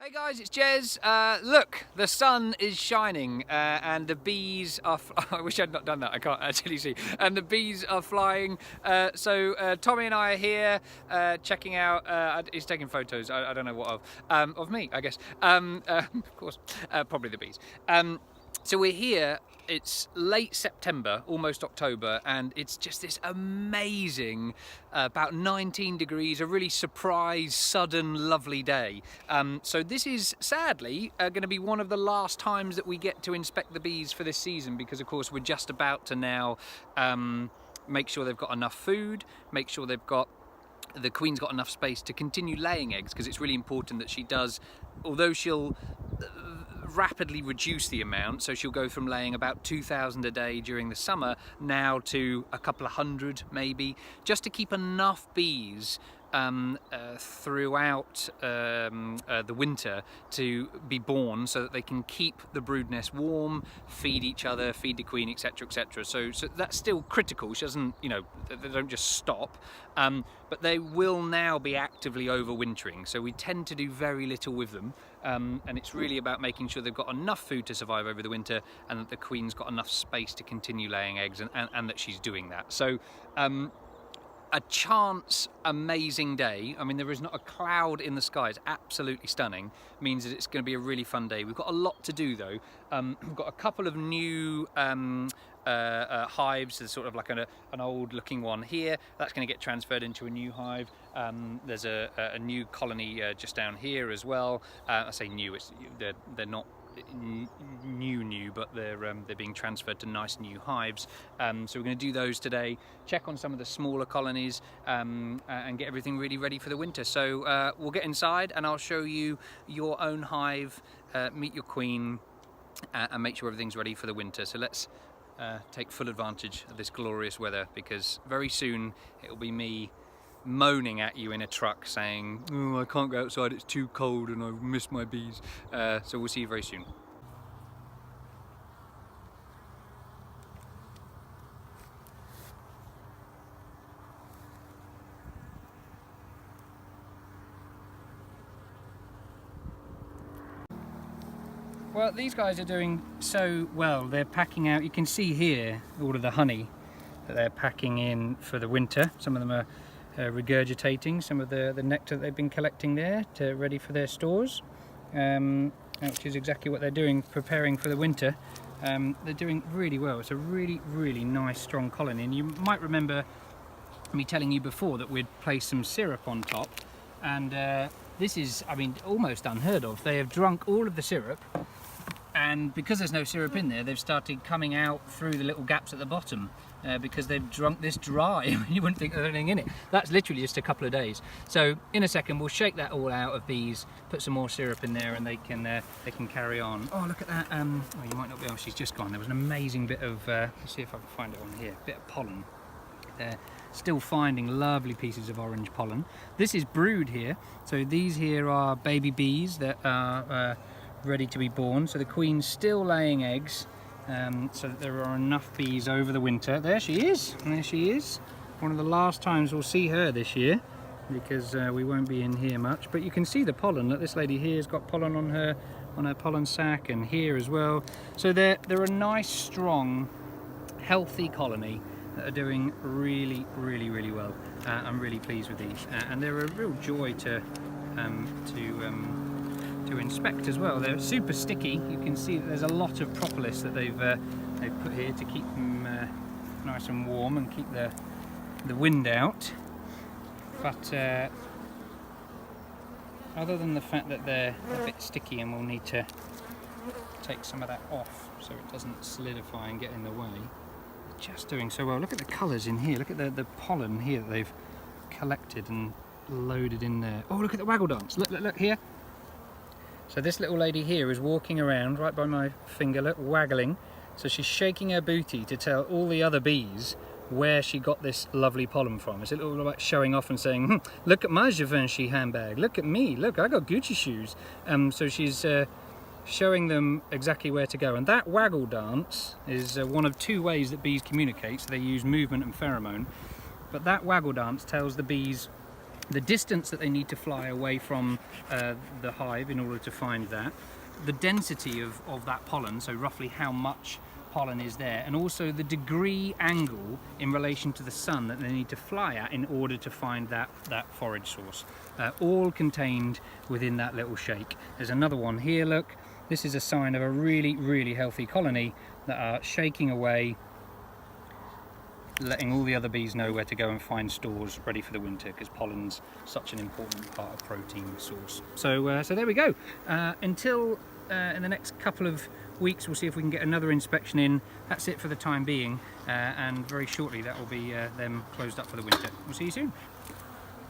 Hey guys, it's Jez. Look, the sun is shining and the bees are... I wish I'd not done that, I can't actually see. And the bees are flying. So Tommy and I are here checking out... he's taking photos, I don't know what of me, I guess. Of course, probably the bees. So we're here, it's late September, almost October, and it's just this amazing, about 19 degrees, a really surprise, sudden, lovely day. So this is, sadly, going to be one of the last times that we get to inspect the bees for this season, because of course we're just about to now make sure they've got enough food, make sure the queen's got enough space to continue laying eggs, because it's really important that she does, although she'll rapidly reduce the amount, so she'll go from laying about 2,000 a day during the summer now to a couple of hundred maybe, just to keep enough bees throughout the winter to be born, so that they can keep the brood nest warm, feed each other, feed the queen, etc, etc. So that's still critical. She doesn't, you know, they don't just stop, but they will now be actively overwintering, so we tend to do very little with them, and it's really about making sure they've got enough food to survive over the winter, and that the queen's got enough space to continue laying eggs, and that she's doing that. So a chance amazing day. I mean, there is not a cloud in the sky. It's absolutely stunning. It means that it's going to be a really fun day. We've got a lot to do though. We've got a couple of new hives. There's sort of like an old looking one here. That's going to get transferred into a new hive. There's a new colony just down here as well. I say new, they're not new, but they're being transferred to nice new hives. So we're going to do those today, check on some of the smaller colonies, and get everything really ready for the winter. So we'll get inside and I'll show you your own hive, meet your queen, and make sure everything's ready for the winter. So let's take full advantage of this glorious weather, because very soon it'll be me moaning at you in a truck saying, oh, I can't go outside, it's too cold and I've missed my bees. So we'll see you very soon. Well, these guys are doing so well. They're packing out, you can see here all of the honey that they're packing in for the winter. Some of them are regurgitating some of the nectar that they've been collecting there, ready for their stores, which is exactly what they're doing, preparing for the winter. They're doing really well. It's a really nice strong colony, and you might remember me telling you before that we'd place some syrup on top, and this is, I mean, almost unheard of. They have drunk all of the syrup, and because there's no syrup in there, they've started coming out through the little gaps at the bottom, because they've drunk this dry. You wouldn't think there's anything in it. That's literally just a couple of days. So in a second we'll shake that all out of these, put some more syrup in there, and they can carry on. Oh, look at that. Oh, you might not be able, she's just gone. There was an amazing bit of, let's see if I can find it on here, bit of pollen. They're still finding lovely pieces of orange pollen. This is brood here. So these here are baby bees that are ready to be born. So the queen's still laying eggs, so that there are enough bees over the winter. There she is. There she is. One of the last times we'll see her this year, because we won't be in here much. But you can see the pollen. That this lady here has got pollen on her pollen sac, and here as well. So they're a nice, strong, healthy colony that are doing really well. I'm really pleased with these, and they're a real joy to inspect as well. They're super sticky. You can see that there's a lot of propolis that they've put here to keep them nice and warm and keep the wind out. But other than the fact that they're a bit sticky, and we'll need to take some of that off so it doesn't solidify and get in the way, just doing so well. Look at the colours in here. Look at the pollen here that they've collected and loaded in there. Oh, look at the waggle dance. Look here. So this little lady here is walking around right by my finger, look, waggling. So she's shaking her booty to tell all the other bees where she got this lovely pollen from. It's a little like showing off and saying, look at my Givenchy handbag, look at me, look, I got Gucci shoes. So she's showing them exactly where to go. And that waggle dance is one of two ways that bees communicate. So they use movement and pheromone. But that waggle dance tells the bees the distance that they need to fly away from the hive in order to find that, the density of that pollen, so roughly how much pollen is there, and also the degree angle in relation to the sun that they need to fly at in order to find that forage source, all contained within that little shake. There's another one here, look. This is a sign of a really healthy colony that are shaking away, letting all the other bees know where to go and find stores ready for the winter, because pollen's such an important part of protein source. So there we go. Until in the next couple of weeks, we'll see if we can get another inspection in. That's it for the time being, and very shortly that will be them closed up for the winter. We'll see you soon.